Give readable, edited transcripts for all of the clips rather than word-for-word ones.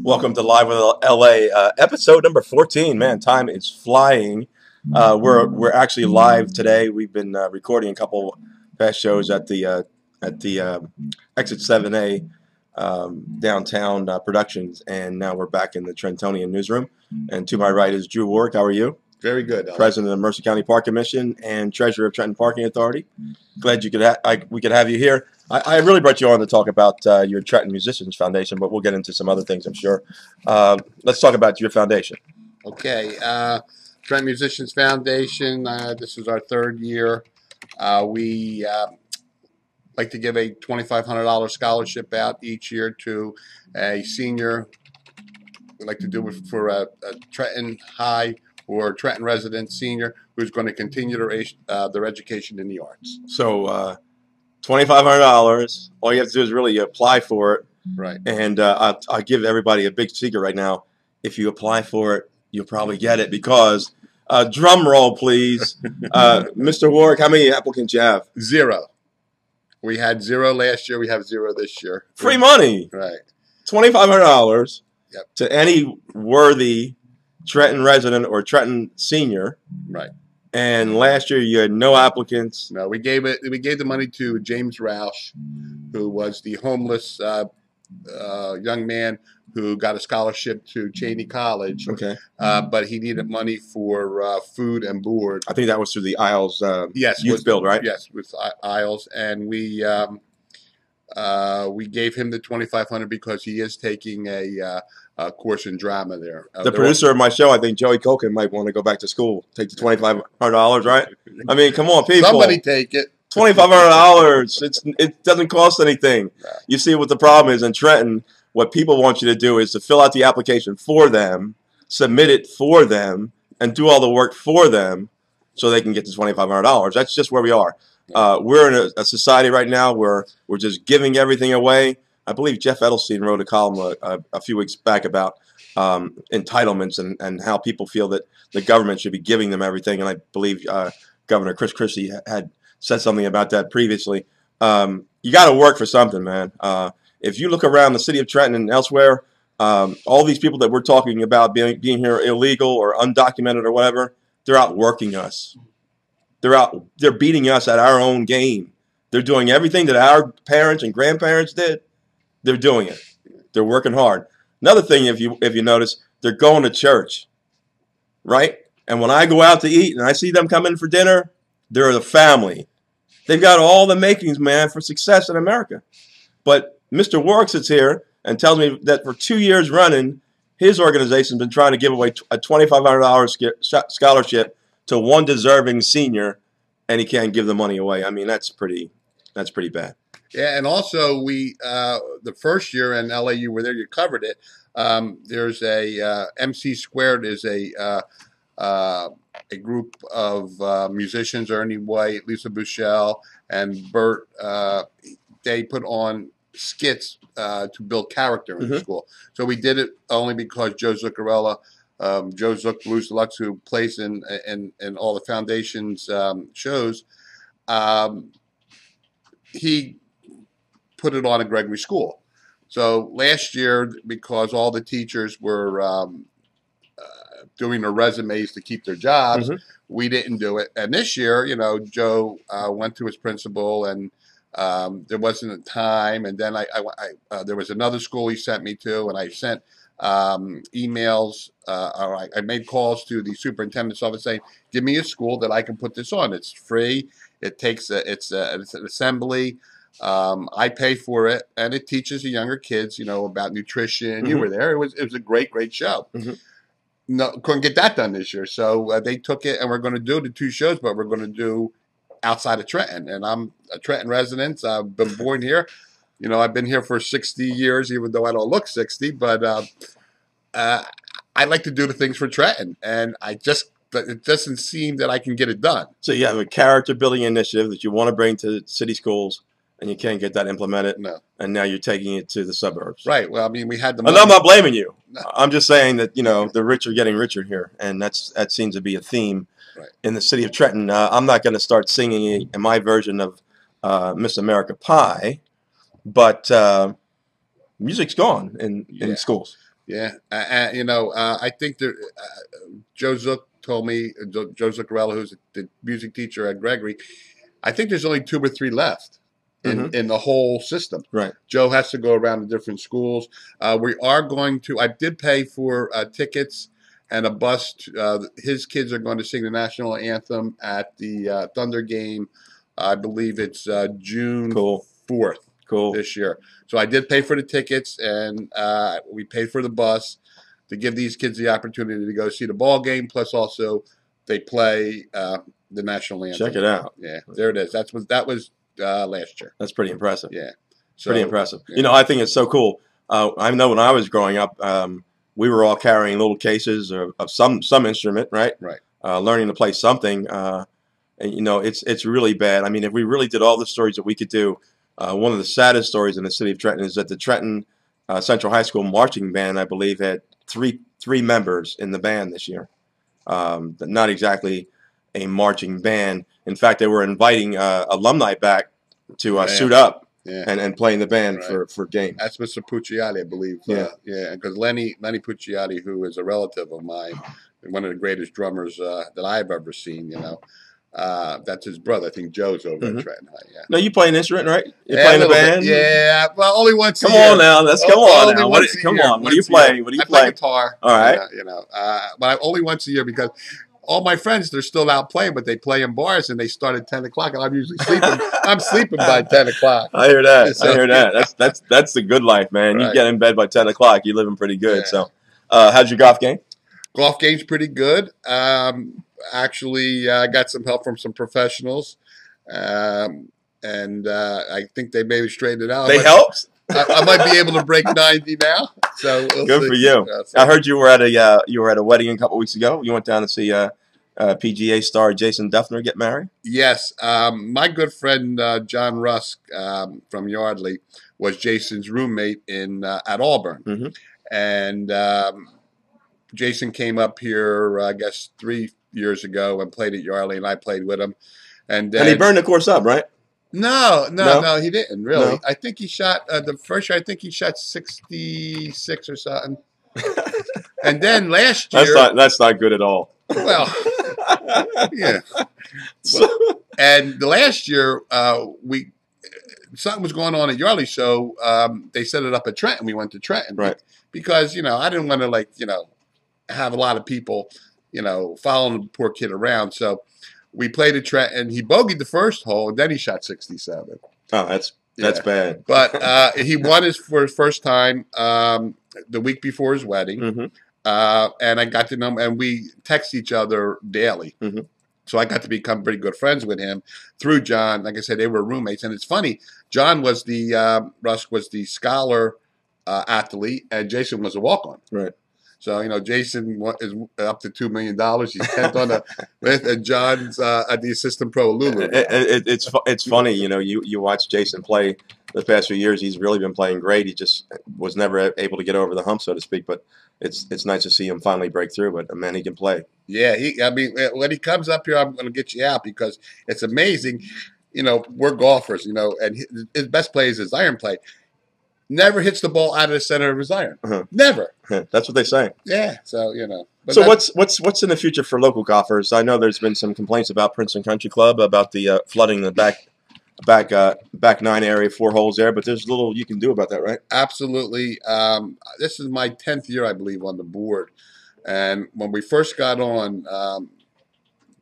Welcome to Live with LA, episode number 14. Man, time is flying. We're actually live today. We've been recording a couple past shows at the Exit 7A downtown productions, and now we're back in the Trentonian newsroom. And to my right is Drew Worek. How are you? Very good. President of the Mercer County Park Commission and Treasurer of Trenton Parking Authority. Glad you could we could have you here. I really brought you on to talk about your Trenton Musicians Foundation, but we'll get into some other things, I'm sure. Let's talk about your foundation. Okay. Trenton Musicians Foundation, this is our third year. We like to give a $2,500 scholarship out each year to a senior. We like to do it for a Trenton High or Trenton resident senior who's going to continue their education in the arts. So $2,500, all you have to do is really apply for it. Right. And I'll give everybody a big secret right now. If you apply for it, you'll probably get it because, drum roll please, Mr. Worek, how many applicants you have? 0. We had 0 last year. We have 0 this year. Free money. Right. $2,500 Yep. to any worthy Trenton resident or Trenton senior. Right. And last year you had no applicants. No, we gave the money to James Roush, who was the homeless young man who got a scholarship to Cheney College. Okay. But he needed money for food and board. I think that was through the Isles youth build, right? Yes, with Isles, and we gave him the $2,500 because he is taking a course in drama there. The producer of my show, I think Joey Colkin, might want to go back to school. Take the $2,500, right? I mean, come on, people. Somebody take it. $2,500. It doesn't cost anything. No. You see what the problem is in Trenton. What people want you to do is to fill out the application for them, submit it for them, and do all the work for them so they can get the $2,500. That's just where we are. We're in a society right now where we're just giving everything away. I believe Jeff Edelstein wrote a column a few weeks back about entitlements and how people feel that the government should be giving them everything. And I believe Governor Chris Christie had said something about that previously. You got to work for something, man. If you look around the city of Trenton and elsewhere, all these people that we're talking about being here illegal or undocumented or whatever, they're out working us. They're beating us at our own game. They're doing everything that our parents and grandparents did. They're doing it. They're working hard. Another thing, if you notice, they're going to church, right? And when I go out to eat and I see them come in for dinner, they're the family. They've got all the makings, man, for success in America. But Mr. Worek sits here and tells me that for 2 years running, his organization's been trying to give away a $2,500 scholarship to one deserving senior, and he can't give the money away. I mean, that's pretty bad. Yeah, and also we the first year in LA, you were there, you covered it. There's a MC Squared is a group of musicians, Ernie White, Lisa Bushell, and Bert. They put on skits to build character in the school. So we did it only because Joe Zuccarella, Joe Zuck Blues Deluxe, who plays in all the foundation's shows, he put it on at Gregory School. So last year, because all the teachers were doing their resumes to keep their jobs, we didn't do it. And this year, you know, Joe went to his principal, and there wasn't a time. And then there was another school he sent me to, and I sent emails. Or I made calls to the superintendent's office saying, "Give me a school that I can put this on. It's free. It takes it's an assembly. I pay for it, and it teaches the younger kids, you know, about nutrition." You were there. It was a great show. No, couldn't get that done this year, so they took it, and we're going to do the 2 shows, but we're going to do outside of Trenton. And I'm a Trenton resident. I've been born here. You know, I've been here for 60 years, even though I don't look 60. But I like to do the things for Trenton, and it doesn't seem that I can get it done. So you have a character building initiative that you want to bring to city schools, and you can't get that implemented. No. And now you're taking it to the suburbs. Right. Well, I mean, we had the money. And I'm not blaming you. No. I'm just saying that, you know, the rich are getting richer here, and that seems to be a theme in the city of Trenton. I'm not going to start singing in my version of Miss America Pie, but music's gone in schools. Yeah, I think there. Joe Zook told me, Joe Zuccarello, who's the music teacher at Gregory. I think there's only 2 or 3 left in the whole system. Right. Joe has to go around to different schools. We are going to. I did pay for tickets and a bus. His kids are going to sing the national anthem at the Thunder game. I believe it's June 4th this year. So I did pay for the tickets, and we paid for the bus to give these kids the opportunity to go see the ball game. Plus, also they play the national anthem. Check it out. Yeah, there it is. That was last year. That's pretty impressive. Yeah, pretty impressive. Yeah. I think it's so cool. I know when I was growing up, we were all carrying little cases of some instrument, right? Right. Learning to play something. And it's really bad. I mean, if we really did all the stories that we could do, one of the saddest stories in the city of Trenton is that the Trenton Central High School marching band, I believe, had three members in the band this year. Not exactly a marching band. In fact, they were inviting alumni back to suit up and play in the band for games. That's Mr. Pucciati, I believe. Yeah, because Lenny Pucciati, who is a relative of mine, one of the greatest drummers that I've ever seen. That's his brother. I think Joe's over at Trenton High. Yeah. No, you play an instrument, right? You play in the band? Yeah, well, only once. Come on now, let's come on now. What do you play? What do you play? I play guitar. All right. But only once a year because all my friends, they're still out playing, but they play in bars and they start at 10 o'clock, and I'm usually sleeping. I'm sleeping by 10 o'clock. I hear that. So, I hear that. That's the good life, man. Right. You get in bed by 10 o'clock, you're living pretty good. Yeah. So, how's your golf game? Golf game's pretty good. Actually, I got some help from some professionals, and I think they maybe straightened it out. They helped? I might be able to break 90 now. So good for you. I heard you were at a wedding a couple weeks ago. You went down to see PGA star Jason Duffner get married. Yes, my good friend John Rusk from Yardley was Jason's roommate at Auburn, and Jason came up here, I guess, 3 years ago and played at Yardley, and I played with him. And he burned the course up, right? No, he didn't really. No. I think he shot the first year. I think he shot 66 or something. And then last year, that's not good at all. Well, yeah. And the last year, something was going on at Yardley, so they set it up at Trenton. We went to Trenton, right? Because I didn't want to have a lot of people, following the poor kid around. So we played at Trenton. He bogeyed the first hole, and then he shot 67. Oh, that's bad. But he won for his first time the week before his wedding. And I got to know him, and we text each other daily. So I got to become pretty good friends with him through John. Like I said, they were roommates. And it's funny, John was Rusk was the scholar athlete, and Jason was a walk-on. Right. So, Jason is up to $2 million. He's 10th on the list, and John's at the assistant pro Lulu. It's funny, you watch Jason play the past few years. He's really been playing great. He just was never able to get over the hump, so to speak. But it's nice to see him finally break through. But, man, he can play. Yeah, when he comes up here, I'm going to get you out because it's amazing. We're golfers, and his best play is his iron play. Never hits the ball out of the center of his iron. Never. That's what they say. Yeah. So But so what's in the future for local golfers? I know there's been some complaints about Princeton Country Club about the flooding the back 9 area, 4 holes there. But there's little you can do about that, right? Absolutely. This is my 10th year, I believe, on the board. And when we first got on,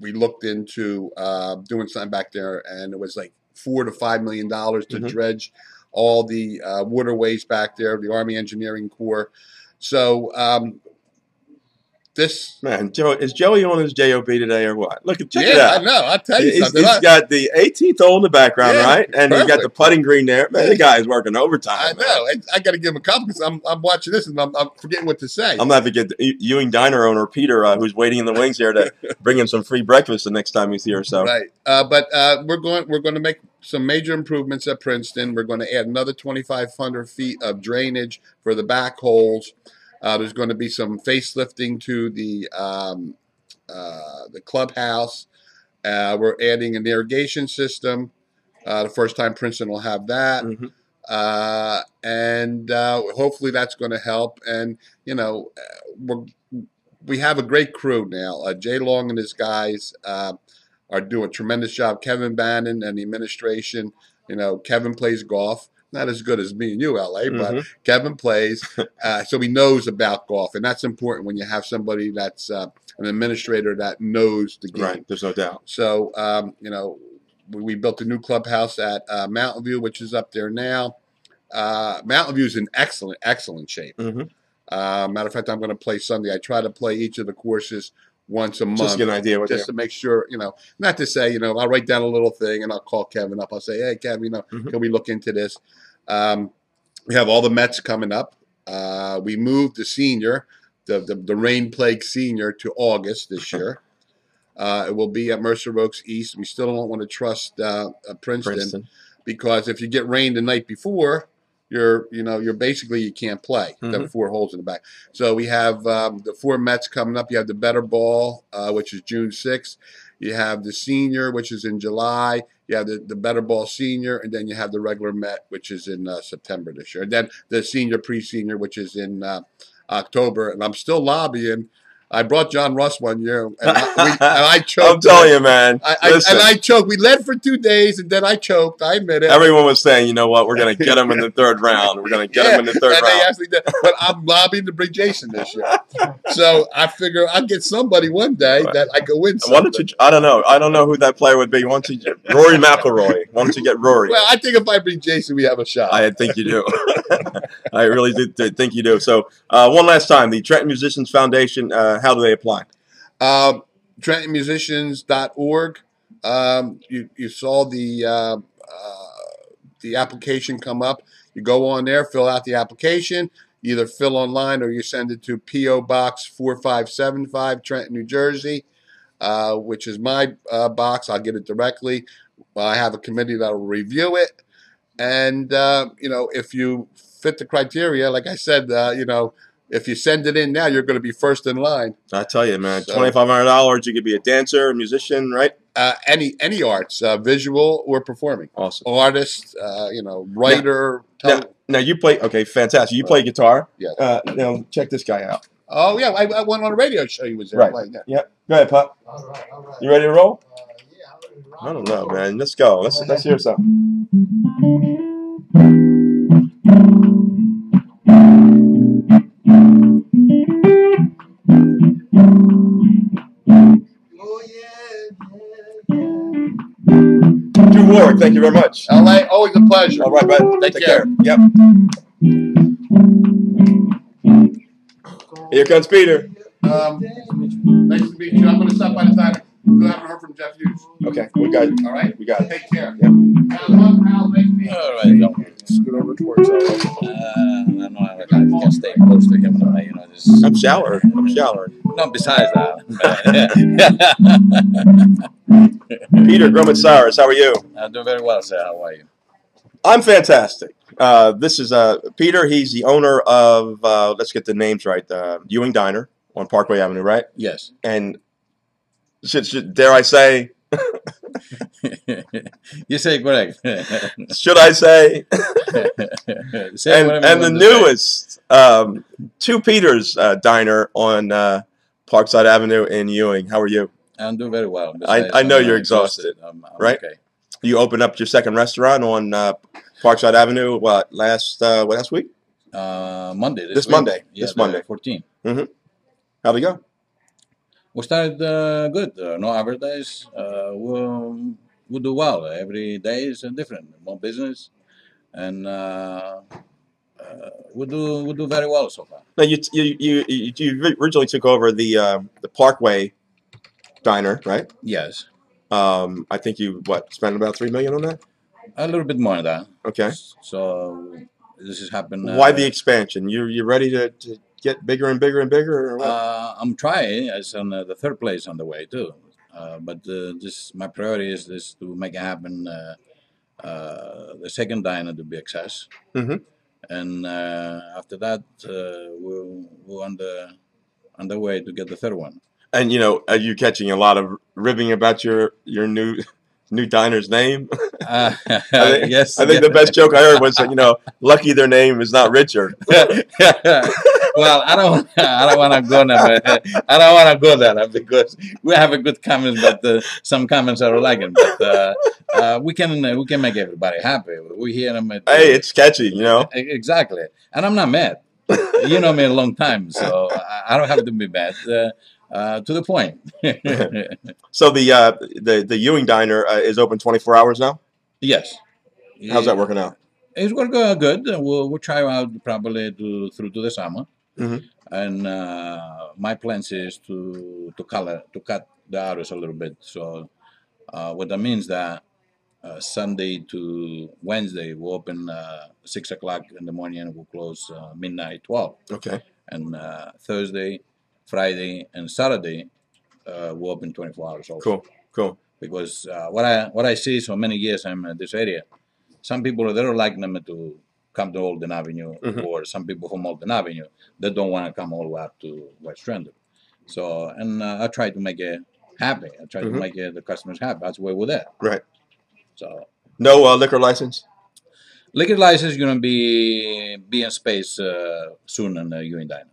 we looked into doing something back there, and it was like $4 to $5 million to dredge all the waterways back there, the Army Engineering Corps. So this man, is Joey on his JOB today or what? Look, check it out. I know. I'll tell you something. He's got the 18th hole in the background, right? And he's got the putting green there. Man, the guy is working overtime. I know. I got to give him a compliment because I'm watching this and I'm forgetting what to say. I'm going to have to get the Ewing Diner owner, Peter, who's waiting in the wings here to bring him some free breakfast the next time he's here. So right. But we're going to make some major improvements at Princeton. We're going to add another 2,500 feet of drainage for the back holes. There's going to be some facelifting to the clubhouse. We're adding an irrigation system. The first time Princeton will have that. and hopefully that's going to help. And we have a great crew now. Jay Long and his guys are doing a tremendous job. Kevin Bannon and the administration. Kevin plays golf. Not as good as me and you, LA, but Kevin plays, so he knows about golf, and that's important when you have somebody that's an administrator that knows the game. Right, there's no doubt. So, we built a new clubhouse at Mountain View, which is up there now. Mountain View is in excellent shape. Matter of fact, I'm going to play Sunday. I try to play each of the courses once a month. Just to get an idea. Just to make sure, not to say, I'll write down a little thing and I'll call Kevin up. I'll say, hey, Kevin, can we look into this? We have all the Mets coming up. We moved the senior, the rain-plagued senior, to August this year. It will be at Mercer Oaks East. We still don't want to trust Princeton, because if you get rain the night before, you're basically, you can't play. The 4 holes in the back. So we have the 4 Mets coming up. You have the Better Ball, which is June 6th. You have the senior, which is in July. You have the Better Ball senior, and then you have the regular Met, which is in September this year. And then the senior pre-senior, which is in October. And I'm still lobbying. I brought John Russ one year, and I choked. I'm telling you, man. I choked. We led for 2 days, and then I choked. I admit it. Everyone was saying, you know what, we're going to get him in the 3rd round. We're going to get him in the 3rd round. They actually did. But I'm lobbying to bring Jason this year. So I figure I'll get somebody one day that I could win something. Why don't you, I don't know who that player would be. Why don't you get Rory McIlroy? Why don't you get Rory? Well, I think if I bring Jason, we have a shot. I think you do. I really do think you do. So one last time, the Trenton Musicians Foundation, how do they apply? TrentonMusicians.org. You saw the application come up. You go on there, fill out the application. You either fill online or you send it to P.O. Box 4575, Trenton, New Jersey, which is my box. I'll get it directly. I have a committee that will review it. And, if you fit the criteria, like I said, if you send it in now, you're going to be first in line. I tell you, man, $2,500. You could be a dancer, a musician, right? Any arts, visual or performing. Awesome. Artist, writer. Now you play. Okay, fantastic. You play guitar. Yeah. Now check this guy out. Oh yeah, I went on a radio show. He was there. Right. Playing, yeah. Go ahead, Pop. All right. You ready to roll? Yeah, I'm ready to rock. I don't know, man. Let's go. Let's hear something. Oh yeah. Drew Worek, thank you very much. LA, always a pleasure. All right, bud. Take care. Yep. Here comes Peter. Nice to meet you. I'm going to stop by the time. I haven't heard from Jeff Hughes. Okay, we got it. All right? We got it. Take care. Yep. Hal, nice to meet you. All right, Scoot over towards I don't know, I can stay close to him, just. I'm showering. No, besides that. Peter Gromit-Cyrus, how are you? I'm doing very well, sir. How are you? I'm fantastic. This is Peter. He's the owner of, let's get the names right, Ewing Diner on Parkway Avenue, right? Yes. And dare I say? You say correct. Should I say? Say and the newest, Two Peters Diner on Parkside Avenue in Ewing. How are you? I'm doing very well. I know you're exhausted, I'm right? Okay. You opened up your second restaurant on Parkside Avenue, last week? Monday. This Monday. Yeah, this Monday. 14. Mm-hmm. How'd it go? We started good. No advertise. We'll do well. Every day is different. More business, and we'll do very well so far. Now you originally took over the Parkway Diner, right? Yes. I think you spent about $3 million on that. A little bit more than that. Okay. So this has happened. Why the expansion? You ready to get bigger and bigger and bigger? Or what? I'm trying. It's on the third place on the way too. But my priority is to make it happen. The second diner to be access, and after that we're on the way to get the third one. And are you catching a lot of ribbing about your new new diner's name? Uh, yes. I think the best joke I heard was that, lucky their name is not Richard. Well, I don't want to go there. I don't want to go there because we have a good comments, but some comments are liking. But we can make everybody happy. We hear them. Hey, it's catchy, Exactly, and I'm not mad. You know me a long time, so I don't have to be mad. To the point. So the Ewing Diner is open 24 hours now? Yes. How's that working out? It's working good. We'll try out probably through to the summer. Mm-hmm. And my plans is to cut the hours a little bit. So what that means that Sunday to Wednesday we open 6 o'clock in the morning and we'll close midnight 12. Okay. And Thursday, Friday, and Saturday we open 24 hours also. Cool. Because what I see so many years I'm in this area, some people they don't like them to come to Alden Avenue, Mm-hmm. or some people from Alden Avenue they don't want to come all the way up to West Trentton. So and I try to make it happy. I try Mm-hmm. to make the customers happy. That's why we're there. Right. So No liquor license? liquor license is going to be in space soon in the Ewing Diner.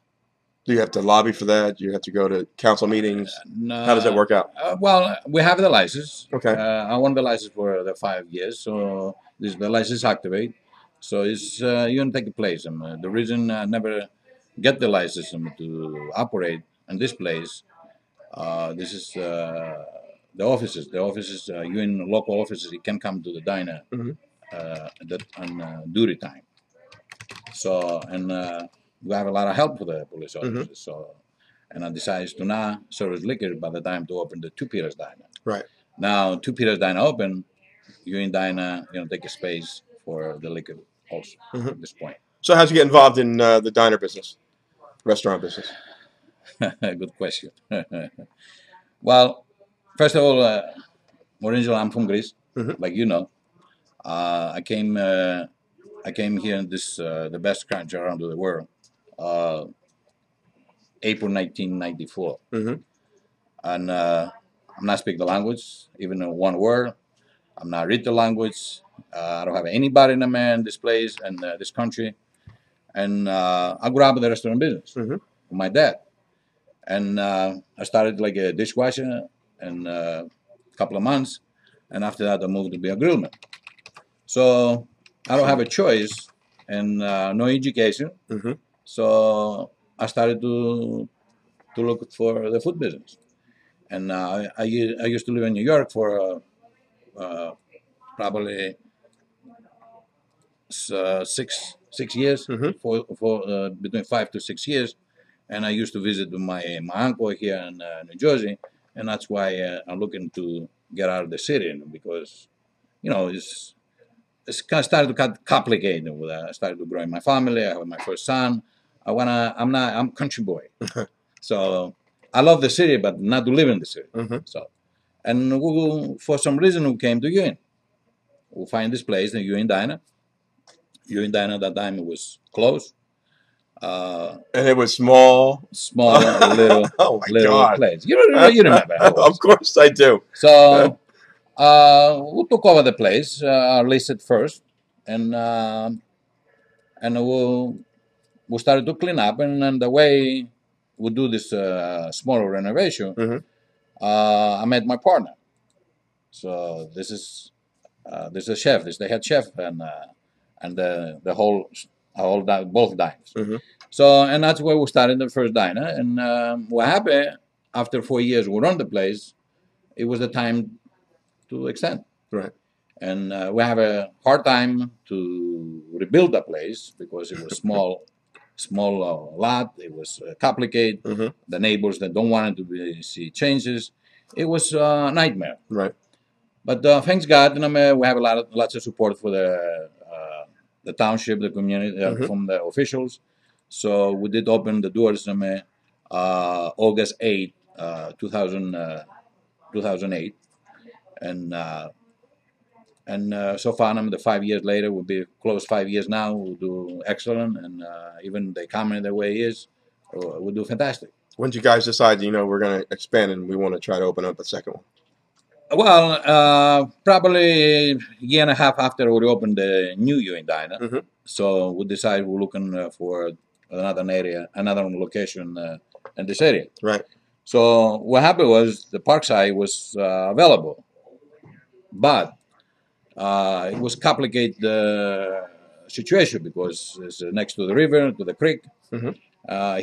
Do you have to lobby for that? Do you have to go to council meetings? No, How does that work out? Well, we have the license. Okay. I won the license for the 5 years, so the license activate. So it's you can take a place. The reason I never get the license to operate in this place, this is the offices. The offices, you in local offices, you can come to the diner Mhm. on duty time. So and we have a lot of help for the police officers. So and I decided to not service liquor by the time to open the Two Peters Diner. Right. Now Two Peters Diner open, you in diner, take a space for the liquor also at this point. So how'd you get involved in the diner business, restaurant business? Good question. Well, first of all, originally I'm from Greece, like you know. I came here in this the best country around the world, April 1994, and I'm not speaking the language, even in one word. I'm not read the language. I don't have anybody in this place and this country, and I grew up in the restaurant business with my dad, and I started like a dishwasher in a couple of months, and after that I moved to be a grillman. So I don't have a choice and no education. So I started to look for the food business, and I used to live in New York for probably 6 years, for between 5 to 6 years, and I used to visit my uncle here in New Jersey, and that's why I'm looking to get out of the city because it's kind of started to get complicated. I started to grow in my family. I have my first son. I'm country boy, so I love the city, but not to live in the city. So, and for some reason we came to Ewing. We find this place, the Ewing Diner. Ewing Diner at that time it was closed. And it was small, little, oh my little God. place. You remember? How it was. Of course I do. So we took over the place, leased it first, and we started to clean up. And the way we do this smaller renovation, I met my partner. So this is a chef. This is the head chef, and the whole both diners. So and that's where we started the first diner. And we're happy. After 4 years, we run the place. It was the time to extend. Right. And we have a hard time to rebuild the place because it was small lot. It was complicated. The neighbors that don't want to see changes. It was a nightmare. Right. But thanks God, we have lots of support for the township, the community, from the officials. So we did open the doors on August 8, 2008. And so far, the 5 years later, we'll be close 5 years now. We'll do excellent, and even the economy the way it is, we'll do fantastic. When did you guys decide, we're going to expand and we want to try to open up a second one? Well, probably a year and a half after we opened the new Ewing diner, Mhm. so we decided we're looking for another area, another location in this area. Right. So what happened was the Parkside was available, but it was complicated situation because it's next to the river, to the creek. Mhm.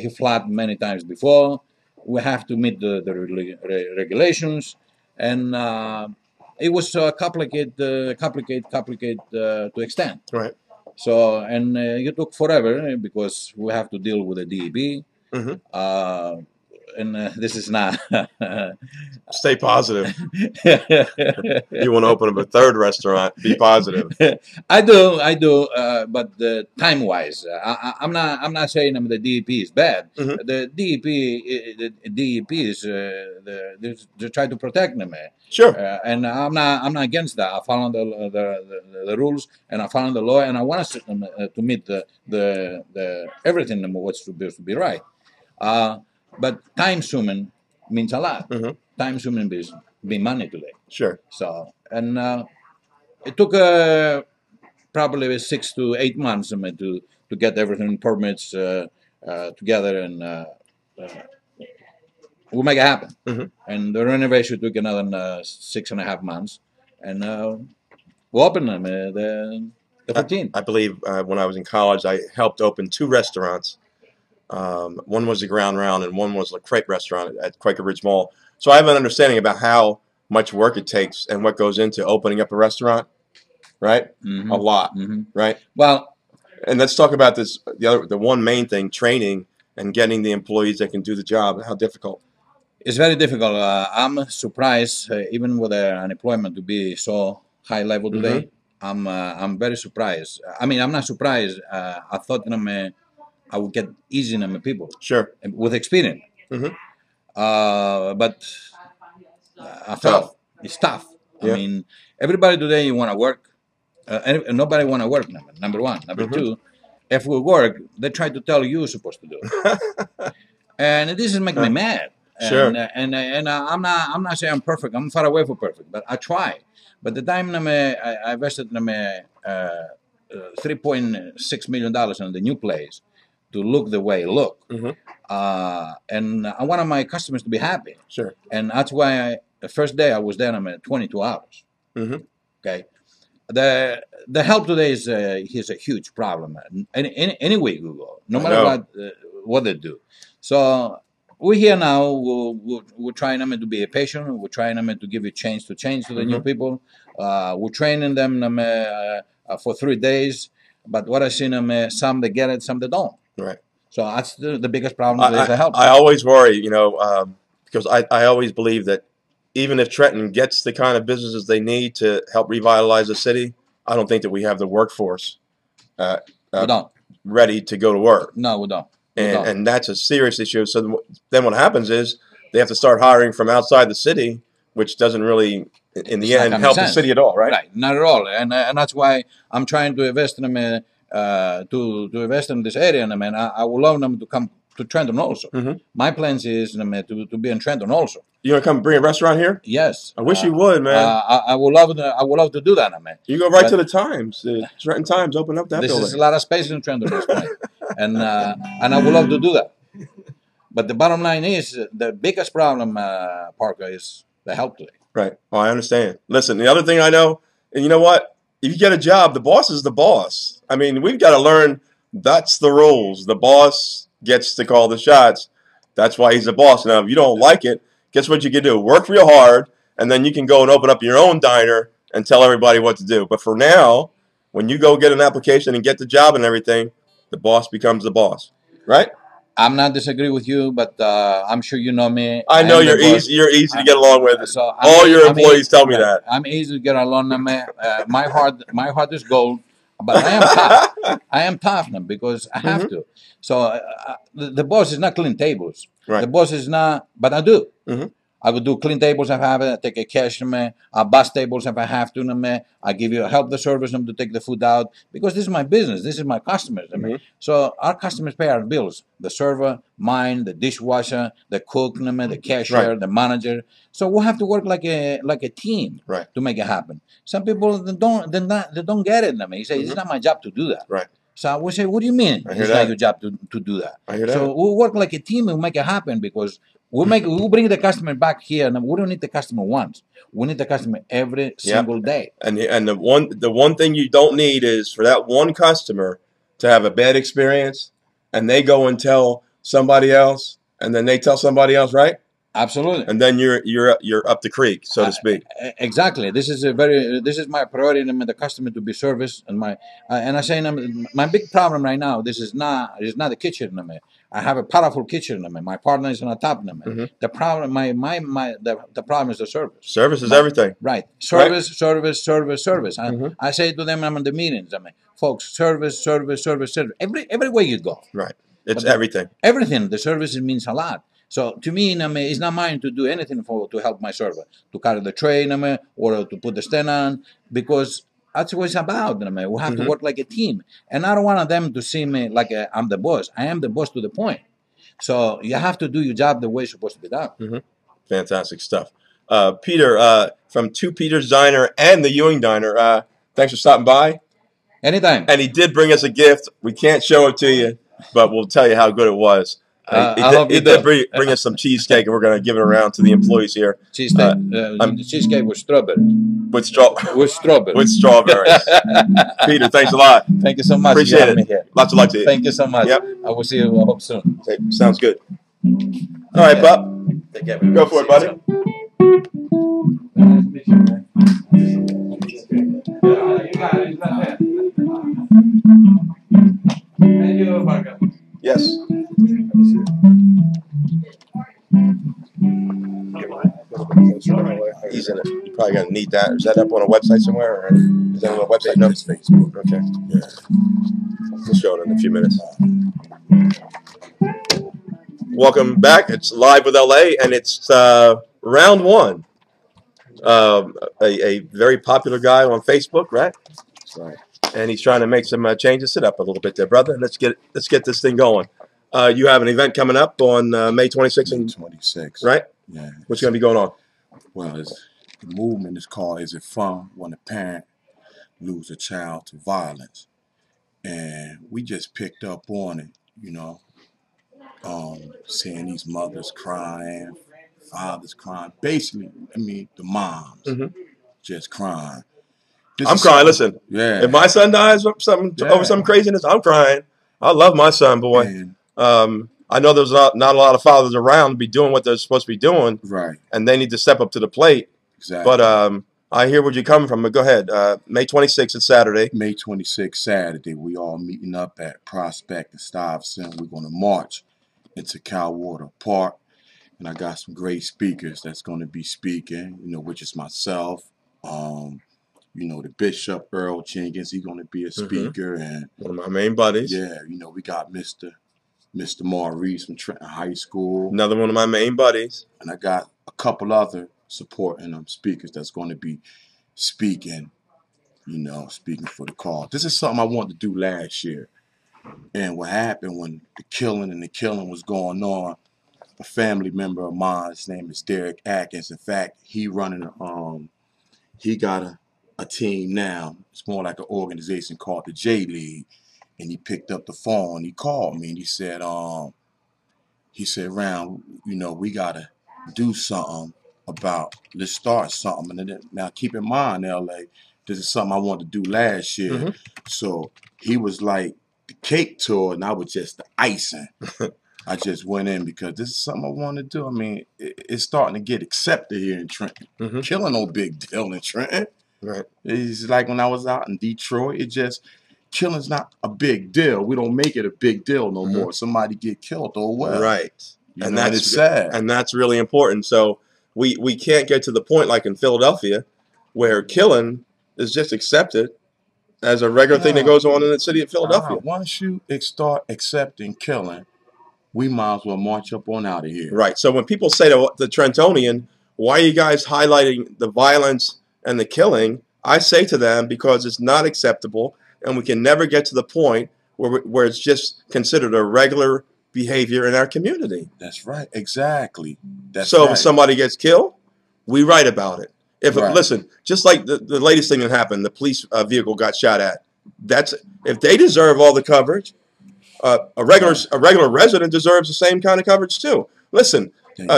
He flooded many times before. We have to meet the regulations, and it was complicated to extend. Right. So, and it took forever because we have to deal with the DEP. Mhm. And this is not. Stay positive. You want to open up a third restaurant? Be positive. I do, but time-wise, I'm not saying the DEP is bad. Mhm. The DEP is they're trying to protect them, Sure. and I'm not against that. I follow the rules and I follow the law, and I want us to meet the everything what's supposed to be right. But time consuming means a lot. Mhm. Time consuming is be money today. Sure. So, and it took probably 6 to 8 months to get everything permits together, and we'll make it happen. Mhm. And the renovation took another 6.5 months, and we opened them the 15th. I believe when I was in college, I helped open 2 restaurants. One was the Ground Round, and one was a crepe restaurant at Quaker Ridge Mall. So I have an understanding about how much work it takes and what goes into opening up a restaurant. Right. Mhm. A lot. Mhm. Right. Well, And let's talk about this. The one main thing: training and getting the employees that can do the job. How difficult. it's very difficult. I'm surprised, even with the unemployment to be so high level today. I'm very surprised. I mean, I'm not surprised. I thought I would get easy on people Sure. with experience. Mhm. But I Tough. felt it's tough. I Yeah. mean, everybody today want to work. And nobody want to work. Number one. Number Mhm. two, if we work, they try to tell you you're supposed to do it. And this is making me mad. Sure. And I'm not saying I'm perfect. I'm far away from perfect, but I try. But the time I invested $3.6 million in the new place to look the way it look, Mhm. and I wanted my customers to be happy, Sure. and that's why the first day I was there. I'm at 22 hours. Mhm. Okay. The help today is a huge problem. Anyway, you go, no I matter know. what they do. So we're here now. We're trying them to be patient. We're trying them to give you change to the new Mhm. people. We're training them for 3 days. But what I seen them, some they get it, some they don't. Right. So that's the biggest problem today is the help. I always worry, because I always believe that even if Trenton gets the kind of businesses they need to help revitalize the city, I don't think that we have the workforce We don't. ready to go to work. No, we don't. We don't. And that's a serious issue. So then what happens is they have to start hiring from outside the city, which doesn't really, in the It's not end, common help the sense. city at all, right? Right, not at all, and that's why I'm trying to invest in them to invest in this area, and I would love them to come to Trenton also. Mhm. My plans is to be in Trenton also. You want to come bring a restaurant here? Yes, I wish you would, man. I would love to do that, man. You go right but- to the Times. The Trenton Times open up that This building. is a lot of space in Trenton, this point. and I would love to do that. But the bottom line is the biggest problem, Parker, is the help today. Right. Oh, I understand. Listen, the other thing I know, and you know what? If you get a job, the boss is the boss. I mean, we've got to learn that's the rules. The boss gets to call the shots. That's why he's the boss. Now, if you don't like it, guess what you can do? Work real hard, and then you can go and open up your own diner and tell everybody what to do. But for now, when you go get an application and get the job and everything, the boss becomes the boss. Right? I'm not disagree with you, but I'm sure you know me. I know am the you're boss. easy. You're easy to get along with. So All your employees tell me right. that. I'm easy to get along. My heart is gold, but I am tough. I am tough now because I have to. So the boss is not clean tables. Right. The boss is not, but I do. Mhm. I would do clean tables if I have it. I take a cash, I bus tables if I have to. I give you help the service to take the food out because this is my business. This is my customers. So our customers pay our bills. The server, mine, the dishwasher, the cook, the cashier, the manager. So we have to work like a team to make it happen. Some people they don't get it. He say it's not my job to do that. Right. So we say, what do you mean? It's not your job to do that. I hear that. So we work like a team and make it happen because we'll bring the customer back here, and we don't need the customer once. We need the customer every single day. And the one thing you don't need is for that one customer to have a bad experience, and they go and tell somebody else, and then they tell somebody else, right? Absolutely. And then you're up the creek, so to speak. Exactly. This is my priority. The customer to be serviced, and I say my big problem right now. This is not the kitchen. I have a powerful kitchen. My partner is on the top. The problem, the problem is the service. Service is everything. Right. Service. I say to them, I'm in the meetings. Folks, service. Everywhere you go. Right. It's everything. Everything. The service means a lot. So to me, it's not mine to do anything to help my server, to carry the tray, or to put the stand on, because that's what it's about. We have to work like a team, and I don't want them to see me like I'm the boss. I am the boss to the point. So you have to do your job the way it's supposed to be done. Fantastic stuff. Peter, from Two Peter's Diner and the Ewing Diner, thanks for stopping by. Anytime. And he did bring us a gift. We can't show it to you, but we'll tell you how good it was. He did bring us some cheesecake, and we're going to give it around to the employees here. Cheesecake, cheesecake with strawberry. With strawberry. With strawberries. Peter, thanks a lot. Thank you so much. Appreciate it. Here. Lots of luck to you. Thank you so much. Yep. I will see you, I hope, soon. Okay. Sounds good. All right, Bob. Go for it, buddy. Thank you, Marco. Yes. He's in it. You probably got to need that. Is that up on a website somewhere? Or is that on a website? No, it's Facebook. Okay. Yeah. We'll show it in a few minutes. Welcome back. It's Live with LA, and it's round one. A very popular guy on Facebook, right? That's right. And he's trying to make some changes. Sit up a little bit there, brother. And let's get this thing going. You have an event coming up on May 26th. May 26th. Right? Yeah. What's going to be going on? Well, the movement is called "Is It Fun When a Parent Loses a Child to Violence?" And we just picked up on it, seeing these mothers crying, fathers crying. Basically, the moms just crying. I'm crying. Listen, if my son dies over some craziness, I'm crying. I love my son, boy. And, I know there's not a lot of fathers around to be doing what they're supposed to be doing, right? And they need to step up to the plate. Exactly. But I hear where you're coming from. But go ahead. May 26th is Saturday. May 26th, Saturday. We all meeting up at Prospect and Stuyvesant. We're going to march into Calwater Park, and I got some great speakers that's going to be speaking. Which is myself. The Bishop Earl Jenkins. He's going to be a speaker, and one of my main buddies. Yeah. We got Mr. Maurice from Trenton High School. Another one of my main buddies. And I got a couple other supporting speakers that's going to be speaking, speaking for the cause. This is something I wanted to do last year. And what happened when the killing was going on, a family member of mine, his name is Derek Atkins. In fact, he got a team now. It's more like an organization called the J League. And he picked up the phone. He called me and he said, "Round, we gotta do something about. Let's start something." And now, keep in mind, LA, this is something I wanted to do last year. So he was like the cake tour, and I was just the icing. I just went in because this is something I want to do. It's starting to get accepted here in Trenton. Killing no big deal in Trenton. Right. It's like when I was out in Detroit. Killing's not a big deal. We don't make it a big deal no more. Somebody get killed, oh well. Right. And that's sad. And that's really important. So we can't get to the point like in Philadelphia where killing is just accepted as a regular thing that goes on in the city of Philadelphia. Once you start accepting killing, we might as well march up on out of here. Right. So when people say to the Trentonian, why are you guys highlighting the violence and the killing? I say to them, because it's not acceptable, and we can never get to the point where it's just considered a regular behavior in our community. That's right. Exactly. That's So right. if somebody gets killed, we write about it. Right. Listen, just like the latest thing that happened, the police vehicle got shot at. If they deserve all the coverage, a regular resident deserves the same kind of coverage too. Listen,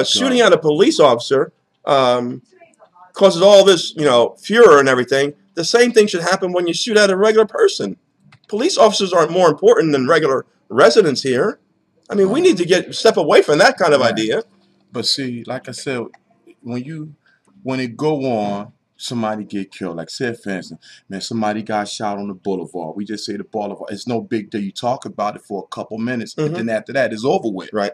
shooting at a police officer causes all this, furor and everything. The same thing should happen when you shoot at a regular person. Police officers aren't more important than regular residents here. I mean, we need to step away from that kind of idea. But see, like I said, when it go on, somebody get killed. Like say, for instance, man, somebody got shot on the boulevard. We just say the boulevard. It's no big deal. You talk about it for a couple minutes, and then after that, it's over with. Right.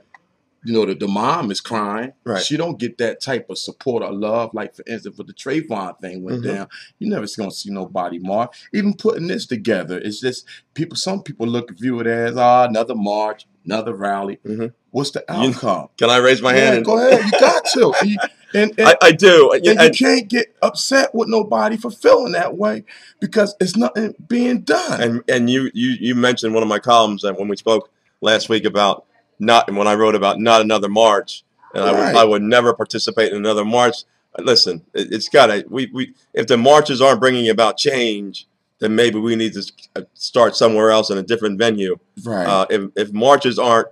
The mom is crying. Right. She don't get that type of support or love. Like, for instance, for the Trayvon thing went down, you never gonna see nobody march. Even putting this together, it's just some people view it as another march, another rally. What's the outcome? Can I raise my hand? Go ahead. You got to. I do. And you can't get upset with nobody for feeling that way because it's nothing being done. And you mentioned one of my columns when we spoke last week about when I wrote about not another march, and I would never participate in another march. Listen, it's gotta. If the marches aren't bringing about change, then maybe we need to start somewhere else in a different venue. Right. If marches aren't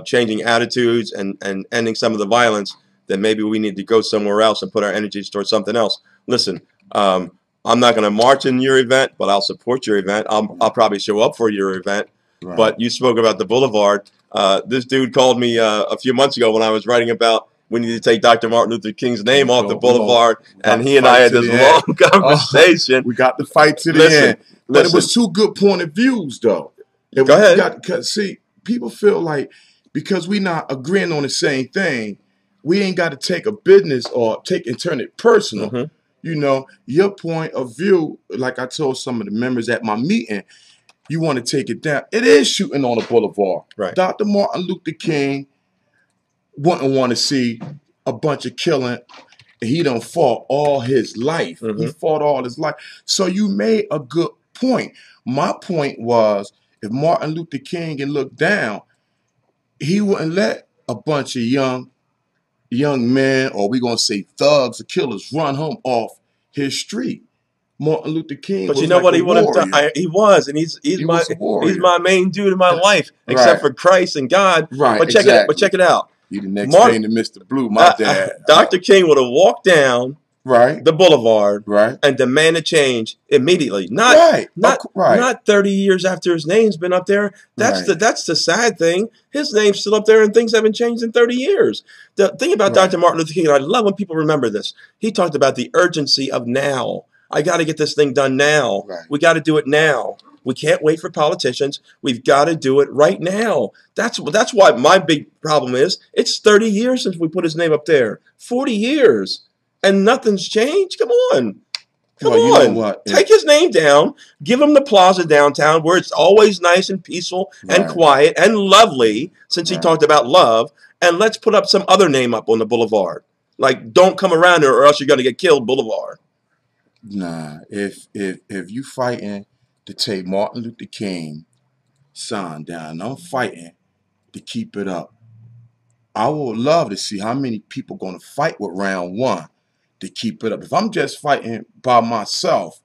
changing attitudes and ending some of the violence, then maybe we need to go somewhere else and put our energies towards something else. Listen, I'm not going to march in your event, but I'll support your event. I'll probably show up for your event. Right. But you spoke about the boulevard. This dude called me a few months ago when I was writing about we need to take Dr. Martin Luther King's name off the boulevard, and he and I had this long conversation. We got the fight to the end. But it was two good point of views, though. Go ahead. See, people feel like because we not agreeing on the same thing, we ain't got to take a business or turn it personal. Your point of view, like I told some of the members at my meeting, you want to take it down. It is shooting on the boulevard. Right. Dr. Martin Luther King wouldn't want to see a bunch of killing. He done fought all his life. He fought all his life. So you made a good point. My point was, if Martin Luther King can look down, he wouldn't let a bunch of young men, or we gonna say thugs or killers, run him off his street. Martin Luther King, but you know what he would have done? He was, and he's my main dude in my life, except for Christ and God. Right. But check it out. He the next thing to Mr. Blue, my dad. Dr. King would have walked down the boulevard and demanded change immediately. Not 30 years after his name's been up there. That's the sad thing. His name's still up there and things haven't changed in 30 years. The thing about Dr. Martin Luther King, and I love when people remember this, he talked about the urgency of now. I got to get this thing done now. Right. We got to do it now. We can't wait for politicians. We've got to do it right now. That's why my big problem is it's 30 years since we put his name up there. 40 years. And nothing's changed? Come on. Come on. You know what? Take his name down. Give him the plaza downtown where it's always nice and peaceful and quiet and lovely, since he talked about love. And let's put up some other name up on the boulevard. Like, don't come around here or else you're going to get killed boulevard. Nah. If you fighting to take Martin Luther King sign down, I'm fighting to keep it up. I would love to see how many people going to fight with round one to keep it up. If I'm just fighting by myself,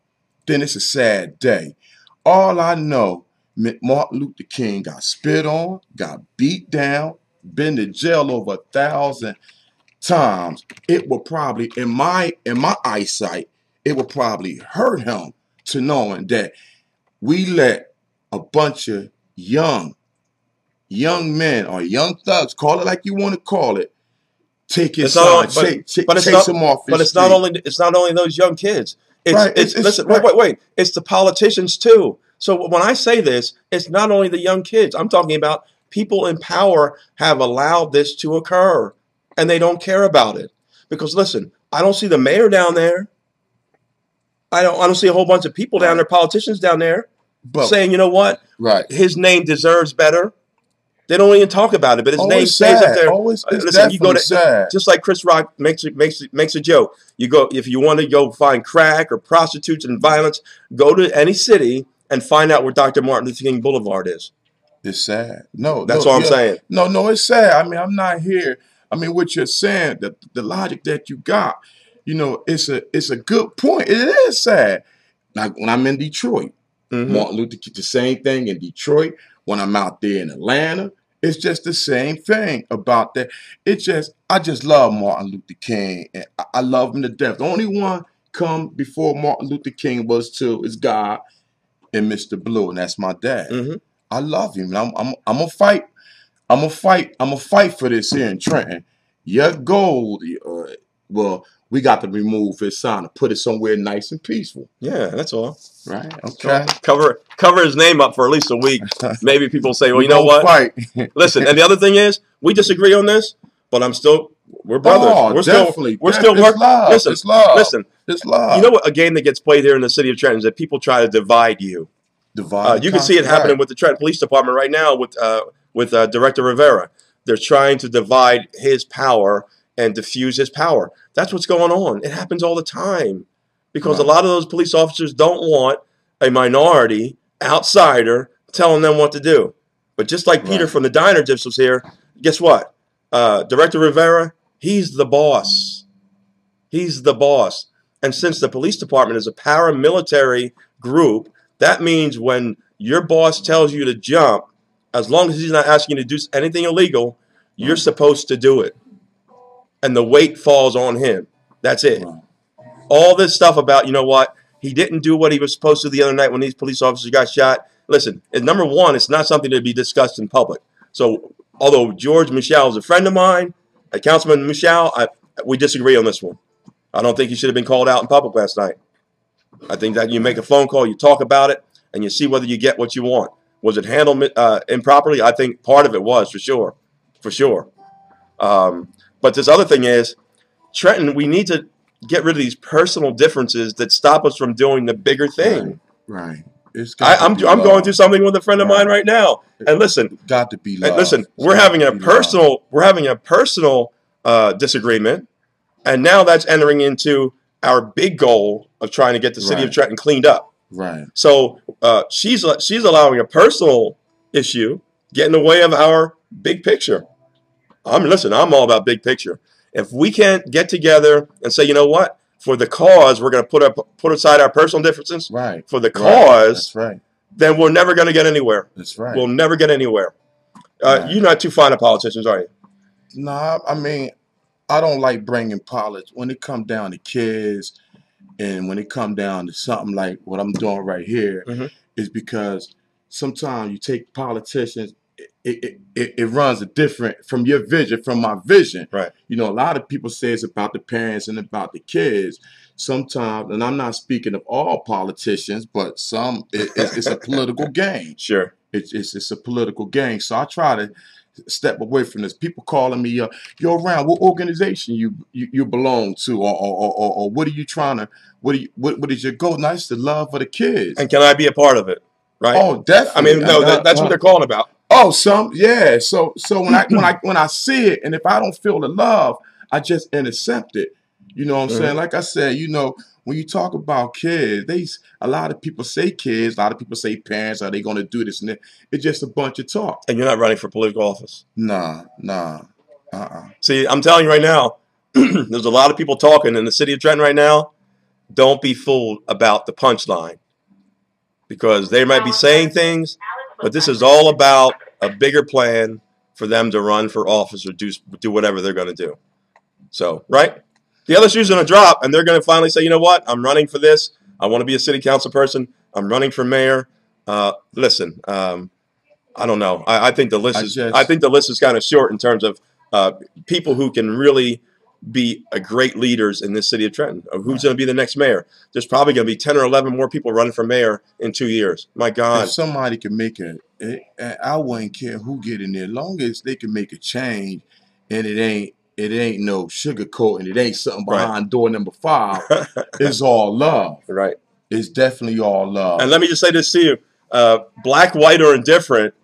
then it's a sad day. All I know, Martin Luther King got spit on, got beat down, been to jail over 1,000 times. It will probably, in my eyesight, it will probably hurt him to knowing that we let a bunch of young men or young thugs, call it like you want to call it, take his son, chase him off. But it's not only those young kids. Wait. It's the politicians too. So when I say this, it's not only the young kids. I'm talking about people in power have allowed this to occur, and they don't care about it. Because listen, I don't see the mayor down there. I don't see a whole bunch of people down there, politicians down there, saying, you know what? Right. His name deserves better. They don't even talk about it, but his name stays up there. Listen, you go to just like Chris Rock makes a joke. You go if you want to go find crack or prostitutes and violence, go to any city and find out where Dr. Martin Luther King Boulevard is. It's sad. No, that's all I'm saying. No, it's sad. I mean, I'm not here. I mean, what you're saying, the logic that you got, you know, it's a good point. It is sad. Like when I'm in Detroit, Martin Luther King, the same thing in Detroit. When I'm out there in Atlanta, it's just the same thing about that. I just love Martin Luther King, and I love him to death. The only one come before Martin Luther King is God and Mr. Blue, and that's my dad. I love him. And I'm gonna fight. I'm gonna fight for this here in Trenton. Your goal, well, we got to remove his sign and put it somewhere nice and peaceful. Yeah, that's all. Right. Okay. Cover his name up for at least a week. Maybe people say, well, you know what? Fight. Listen, and the other thing is, we disagree on this, but we're brothers. Oh, we're definitely. still working. Listen, it's love. Listen. It's love. You know what? A game that gets played here in the city of Trenton is that people try to divide you. You can see it happening with the Trenton Police Department right now with Director Rivera. They're trying to divide his power and diffuse his power. That's what's going on. It happens all the time because a lot of those police officers don't want a minority outsider telling them what to do. But just like Peter from the Diner Dips was here, guess what? Director Rivera, he's the boss. He's the boss. And since the police department is a paramilitary group, that means when your boss tells you to jump, as long as he's not asking you to do anything illegal, you're supposed to do it. And the weight falls on him. That's it. All this stuff about, you know what, he didn't do what he was supposed to the other night when these police officers got shot. Listen, number one, it's not something to be discussed in public. So although George Michel is a friend of mine, Councilman Michel, we disagree on this one. I don't think he should have been called out in public last night. I think that you make a phone call, you talk about it, and you see whether you get what you want. Was it handled improperly? I think part of it was, for sure. For sure. But this other thing is, Trenton, we need to get rid of these personal differences that stop us from doing the bigger thing. Right. I'm going through something with a friend of mine right now. And listen, got to be love. Listen, we're having a personal disagreement, and now that's entering into our big goal of trying to get the city of Trenton cleaned up. Right. So she's allowing a personal issue get in the way of our big picture. I'm all about big picture. If we can't get together and say, you know what, for the cause, we're going to put aside our personal differences. Right. For the cause. That's right. Then we're never going to get anywhere. That's right. We'll never get anywhere. You're not too fond of politicians, are you? No, I mean, I don't like bringing politics when it come down to kids, and when it come down to something like what I'm doing right here, is because sometimes you take politicians, it runs a different from your vision, from my vision. Right. You know, a lot of people say it's about the parents and about the kids. Sometimes, and I'm not speaking of all politicians, but it's a political game. Sure. It's a political game. So I try to step away from this. People calling me, you're around what organization you belong to, or what are you trying to, what is your goal? Now, it's the love for the kids. And can I be a part of it? Right. Oh, definitely. I mean, no, that's what they're calling about. Oh, yeah. So when I see it, and if I don't feel the love, I just intercept it. You know what I'm saying? Like I said, you know, when you talk about kids, a lot of people say kids, a lot of people say parents, are they going to do this and that? It's just a bunch of talk. And you're not running for political office? Nah. See, I'm telling you right now, there's a lot of people talking in the city of Trenton right now. Don't be fooled about the punchline, because they might be saying things, but this is all about a bigger plan for them to run for office or do whatever they're going to do. So, right? The other shoe's going to drop, and they're going to finally say, you know what? I'm running for this. I want to be a city council person. I'm running for mayor. Listen, I don't know. I think the list is kind of short in terms of people who can really be great leaders in this city of Trenton. Who's going to be the next mayor? There's probably going to be 10 or 11 more people running for mayor in 2 years. My God. If somebody can make I wouldn't care who get in there, as long as they can make a change, and it ain't no sugarcoat, and it ain't something behind door number 5. It's all love. Right. It's definitely all love. And let me just say this to you. Black, white, or indifferent,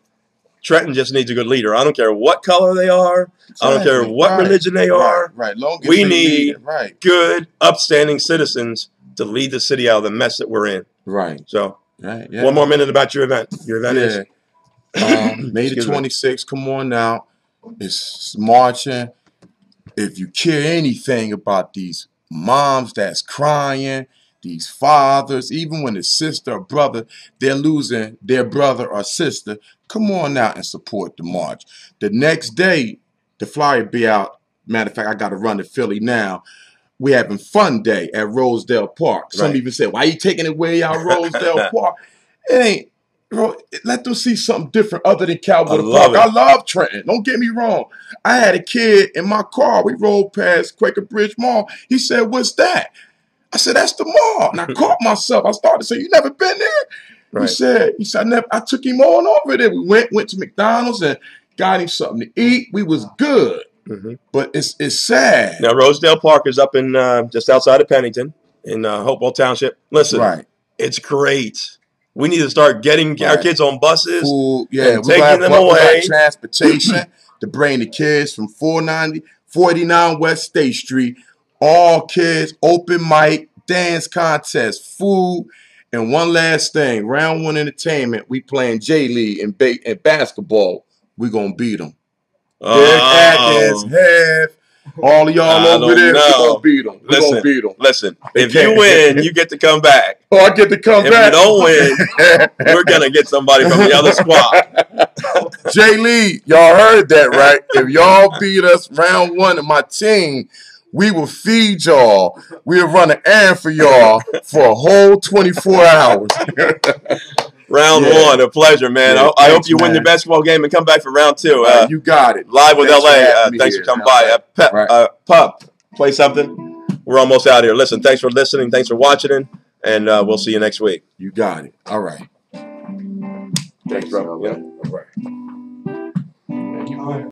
Trenton just needs a good leader. I don't care what color they are. I don't care what religion they are. Right. Long as We they need right. good, upstanding citizens to lead the city out of the mess that we're in. Right. So, right. Yeah. one more minute about your event. Your event is May the 26th. Come on now. It's marching. If you care anything about these moms that's crying, these fathers, even when it's sister or brother, they're losing their brother or sister, come on out and support the march. The next day, the flyer be out. Matter of fact, I got to run to Philly now. We're having Fun Day at Rosedale Park. Some even said, why are you taking it way out Rosedale Park? It ain't. Bro, let them see something different other than Cowboy Park. I love Trenton. Don't get me wrong. I had a kid in my car. We rolled past Quaker Bridge Mall. He said, what's that? I said, that's the mall. And I caught myself. I started to say, you never been there? Right. He said, I took him on over there. We went to McDonald's and got him something to eat. We was good. But it's sad. Now, Rosedale Park is up in just outside of Pennington in Hopewell Township. Listen, it's great. We need to start getting our kids on buses, and taking them away. Transportation to bring the kids from 49 West State Street. All kids, open mic, dance contest, food, and one last thing. Round one entertainment. We playing J League and basketball. We gonna beat them. Derek Atkins, Hev, all of y'all over there, we gonna beat them. We gonna beat them. Listen, if you win, you get to come back. Oh, I get to come back. If you don't win, we're gonna get somebody from the other squad. J Lee, y'all heard that, right? If y'all beat us round one of my team, we will feed y'all. We'll run an errand for y'all for a whole 24 hours. Round one, a pleasure, man. I hope you win your basketball game and come back for round two. You got it. Live with LA. Thanks for coming by. Pup, play something. We're almost out here. Listen, thanks for listening. Thanks for watching. And we'll see you next week. You got it. All right. Thanks, bro. All right.